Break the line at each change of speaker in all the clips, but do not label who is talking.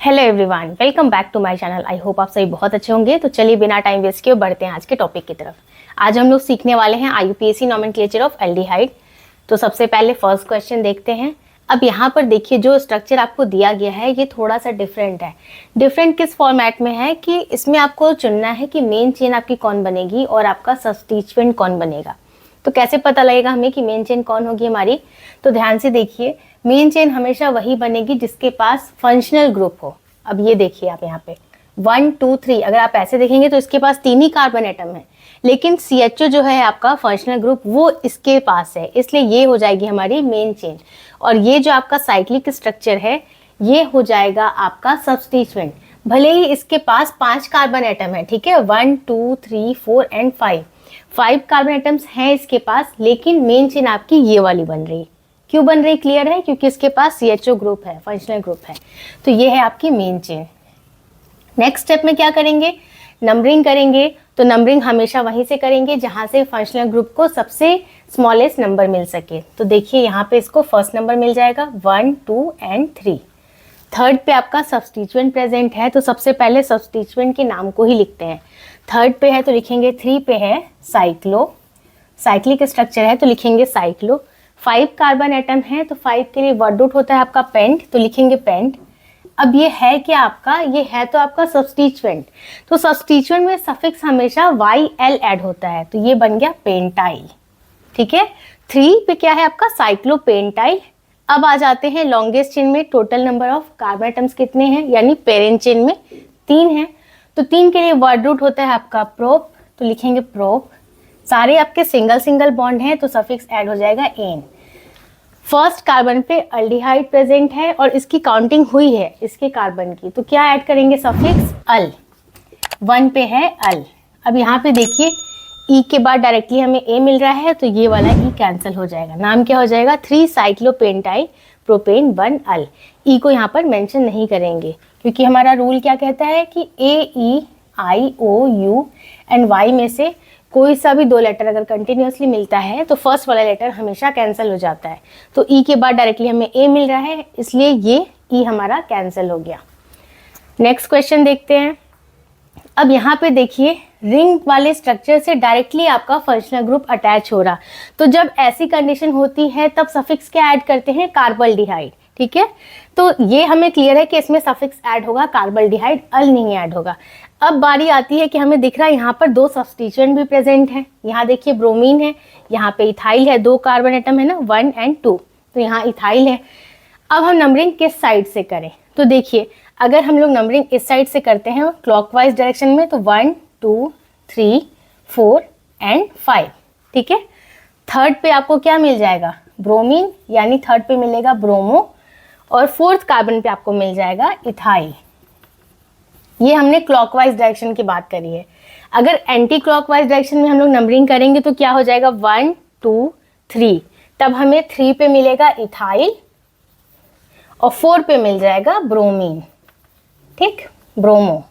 Hello everyone, welcome back to my channel. I hope आप सभी बहुत अच्छे होंगे। तो चलिए बिना टाइम वेस्ट किए बढ़ते हैं आज के टॉपिक की तरफ। आज हम लोग सीखने वाले हैं IUPAC नॉमेनक्लेचर ऑफ एल्डिहाइड। तो सबसे पहले फर्स्ट क्वेश्चन देखते हैं। अब यहाँ पर देखिए जो स्ट्रक्चर आपको दिया गया है ये थोड़ा सा डिफरेंट है। डिफरेंट किस फॉर्मेट में है कि इसमें आपको चुनना है कि मेन चेन आपकी कौन बनेगी और आपका सब्स्टिट्यूएंट कौन बनेगा। तो कैसे पता लगेगा हमें कि मेन चेन कौन होगी हमारी? तो ध्यान से देखिए, मेन चेन हमेशा वही बनेगी जिसके पास फंक्शनल ग्रुप हो। अब ये देखिए आप यहाँ पे 1 2 3, अगर आप ऐसे देखेंगे तो इसके पास 3 ही कार्बन एटम है, लेकिन CHO जो है आपका फंक्शनल ग्रुप वो इसके पास है, इसलिए ये हो जाएगी हमारी मेन चेन। और ये जो आपका साइक्लिक स्ट्रक्चर है ये हो जाएगा आपका सब्स्टिट्यूएंट। भले ही इसके पास 5 कार्बन एटम है, ठीक है, 1 2 3 4 एंड 5 कार्बन एटम्स हैं इसके पास, लेकिन मेन चेन आपकी ये वाली बन रही। क्यों बन रही? क्लियर है, क्योंकि इसके पास CHO ग्रुप है, फंक्शनल ग्रुप है। तो ये है आपकी मेन चेन। नेक्स्ट स्टेप में क्या करेंगे? नंबरिंग करेंगे। तो नंबरिंग हमेशा वहीं से करेंगे जहां से फंक्शनल ग्रुप को सबसे स्मॉलेस्ट नंबर मिल सके। तो देखिए यहाँ पे इसको फर्स्ट नंबर मिल जाएगा 1 2 एंड 3। थर्ड पे आपका सब्स्टिट्यूएंट प्रेजेंट है, तो सबसे पहले सब्स्टिट्यूएंट के नाम को ही लिखते हैं। थर्ड पे है तो लिखेंगे 3 पे है साइक्लो, साइक्लिक स्ट्रक्चर है तो लिखेंगे साइक्लो। 5 कार्बन एटम है तो 5 के लिए वर्ड रूट होता है आपका पेंट, तो लिखेंगे पेंट। अब ये है क्या आपका? ये है तो आपका सब्स्टिट्यूएंट। तो सब्स्टिट्यूएंट में सफिक्स हमेशा YL ऐड होता है, तो ये बन गया पेंटाइल। ठीक है, 3 पे क्या है आपका? साइक्लोपेंटाइल। अब आ जाते हैं लॉन्गेस्ट चेन में। Total number of carbon atoms कितने हैं, यानी पेरेंट चेन में 3 है, तो 3 के लिए वर्ड रूट होता है आपका प्रोप, तो लिखेंगे प्रोप। सारे आपके सिंगल सिंगल बॉन्ड हैं तो सफिक्स ऐड हो जाएगा एन। फर्स्ट कार्बन पे अल्डिहाइड प्रेजेंट है और इसकी काउंटिंग हुई है इसके कार्बन की, तो क्या ऐड करेंगे? सफिक्स अल। 1 पे है अल। अब यहाँ पे देखिए ई के बाद डायरेक्टली हमें ए मिल रहा है, तो ये वाला ई कैंसिल हो जाएगा। नाम क्या हो जाएगा? 3 साइक्लोपेंटाइल प्रोपेन 1 अल। ई को यहाँ पर मेंशन नहीं करेंगे क्योंकि हमारा रूल क्या कहता है कि AEIOU एंड Y में से कोई सा भी 2 लेटर अगर कंटिन्यूअसली मिलता है तो फर्स्ट वाला लेटर हमेशा कैंसिल हो जाता है। तो ई के बाद डायरेक्टली हमें ए मिल रहा है, इसलिए ये ई हमारा कैंसिल हो गया। नेक्स्ट क्वेश्चन देखते हैं। अब यहाँ पे देखिए रिंग वाले स्ट्रक्चर से डायरेक्टली आपका फंक्शनल ग्रुप अटैच हो रहा, तो जब ऐसी कंडीशन होती है तब सफिक्स क्या ऐड करते हैं? कार्बल्डिहाइड। ठीक है, तो ये हमें क्लियर है कि इसमें सफिक्स ऐड होगा, कार्बल्डिहाइड, अल नहीं ऐड होगा। अब बारी आती है कि हमें दिख रहा है यहाँ पर 2 सब्स्टिट्यूएंट भी प्रेजेंट हैं। यहाँ देखिए ब्रोमीन है, यहाँ पे इथाइल है, 2 कार्बन एटम है ना, 1 एंड 2, तो यहाँ इथाइल है। अब हम नंबरिंग किस साइड से करें? तो देखिए अगर हम लोग नंबरिंग इस साइड से करते हैं क्लॉकवाइज डायरेक्शन में, तो 1 2 3 4 एंड 5। ठीक है, थर्ड पे आपको क्या मिल जाएगा? ब्रोमीन, यानी थर्ड पे मिलेगा ब्रोमो, और फोर्थ कार्बन पे आपको मिल जाएगा इथाइल। ये हमने क्लॉकवाइज डायरेक्शन की बात करी है। अगर एंटी क्लॉकवाइज डायरेक्शन में हम लोग नंबरिंग करेंगे तो क्या हो जाएगा? 1 2 3, तब हमें 3 पे मिलेगा इथाइल और 4 पे मिल जाएगा ब्रोमीन। ठीक, ब्रोमो।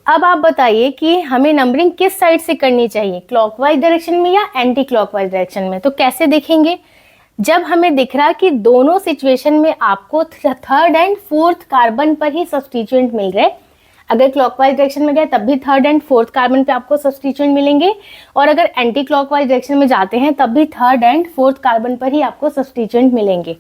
अब आप बताइए कि हमें नंबरिंग किस साइड से करनी चाहिए, क्लॉकवाइज डायरेक्शन में या एंटी क्लॉकवाइज डायरेक्शन में? तो कैसे देखेंगे? जब हमें दिख रहा कि दोनों सिचुएशन में आपको थर्ड एंड फोर्थ कार्बन पर ही सब्स्टिट्यूएंट मिल रहे, अगर क्लॉकवाइज डायरेक्शन में गए तब भी थर्ड एंड फोर्थ कार्बन पे आपको सब्स्टिट्यूएंट मिलेंगे, और अगर एंटी क्लॉकवाइज डायरेक्शन में जाते हैं तब भी थर्ड एंड फोर्थ कार्बन पर ही आपको सब्स्टिट्यूएंट मिलेंगे।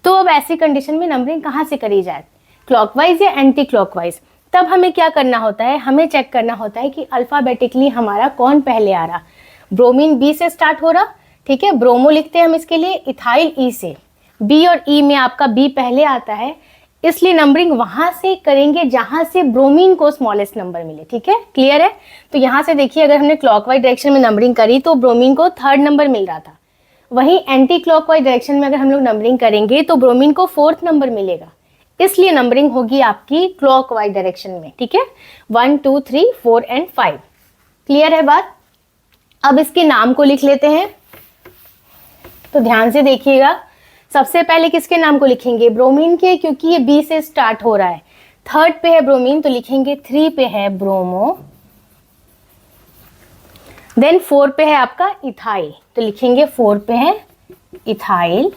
तो अब ऐसी कंडीशन में नंबरिंग कहाँ से करी जाए, क्लॉकवाइज या एंटी क्लॉकवाइज? तब हमें क्या करना होता है? हमें चेक करना होता है कि अल्फाबेटिकली हमारा कौन पहले आ रहा। ब्रोमीन बी से स्टार्ट हो रहा, ठीक है, ब्रोमो लिखते हैं हम इसके लिए, इथाइल ई से। बी और ई में आपका बी पहले आता है, इसलिए नंबरिंग वहां से करेंगे जहां से ब्रोमीन को स्मॉलेस्ट नंबर मिले। ठीक है, क्लियर है? तो यहाँ से देखिए अगर हमने क्लॉकवाइज डायरेक्शन में नंबरिंग करी तो ब्रोमीन को थर्ड नंबर मिल रहा था, वहीं एंटी क्लॉकवाइज डायरेक्शन में अगर हम लोग नंबरिंग करेंगे तो ब्रोमीन को 4th नंबर मिलेगा, इसलिए नंबरिंग होगी आपकी क्लॉकवाइज डायरेक्शन में। ठीक है, 1 2 3 4 एंड 5। क्लियर है बात? अब इसके नाम को लिख लेते हैं, तो ध्यान से देखिएगा। सबसे पहले किसके नाम को लिखेंगे? ब्रोमीन के, क्योंकि ये बी से स्टार्ट हो रहा है। थर्ड पे है ब्रोमीन तो लिखेंगे 3 पे है ब्रोमो, देन 4 पे है आपका इथाइल तो लिखेंगे 4 पे है इथाइल,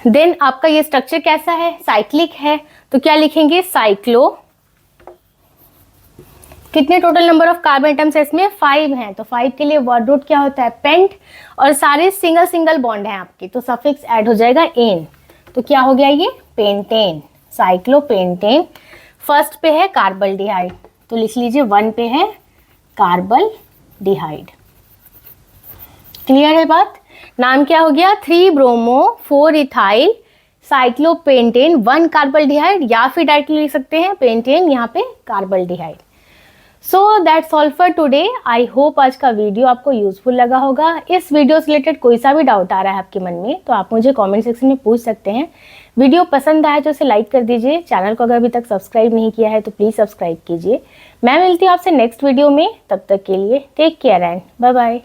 देन आपका ये स्ट्रक्चर कैसा है, साइक्लिक है, तो क्या लिखेंगे, साइक्लो। कितने total number of carbon atoms है इसमें, 5 हैं, तो 5 के लिए वर्ड रूट क्या होता है, पेंट, और सारे सिंगल सिंगल बॉन्ड हैं आपके, तो सफिक्स ऐड हो जाएगा एन, तो क्या हो गया ये, पेंटेन, साइक्लोपेंटेन। फर्स्ट पे है कार्बल्डिहाइड, तो लिख लीजिए 1 पे है कार्बल्डिहाइड। क्लियर है बात। नाम क्या हो गया, 3 ब्रोमो 4 इथाइल साइक्लोपेंटेन 1 कार्बल्डिहाइड, या फिर डायरेक्टली लिख सकते हैं पेंटेन, यहाँ पे carbaldehyde. So that's all for today. I hope आज का वीडियो आपको यूजफुल लगा होगा। इस वीडियो से रिलेटेड कोई सा भी डाउट आ रहा है आपके मन में तो आप मुझे कमेंट सेक्शन में पूछ सकते हैं। वीडियो पसंद आया तो इसे लाइक कर दीजिए। चैनल को अगर अभी तक सब्सक्राइब नहीं किया है तो प्लीज़ सब्सक्राइब कीजिए। मैं मिलती हूँ आपसे नेक्स्ट वीडियो में, तब तक के लिए take care and bye bye.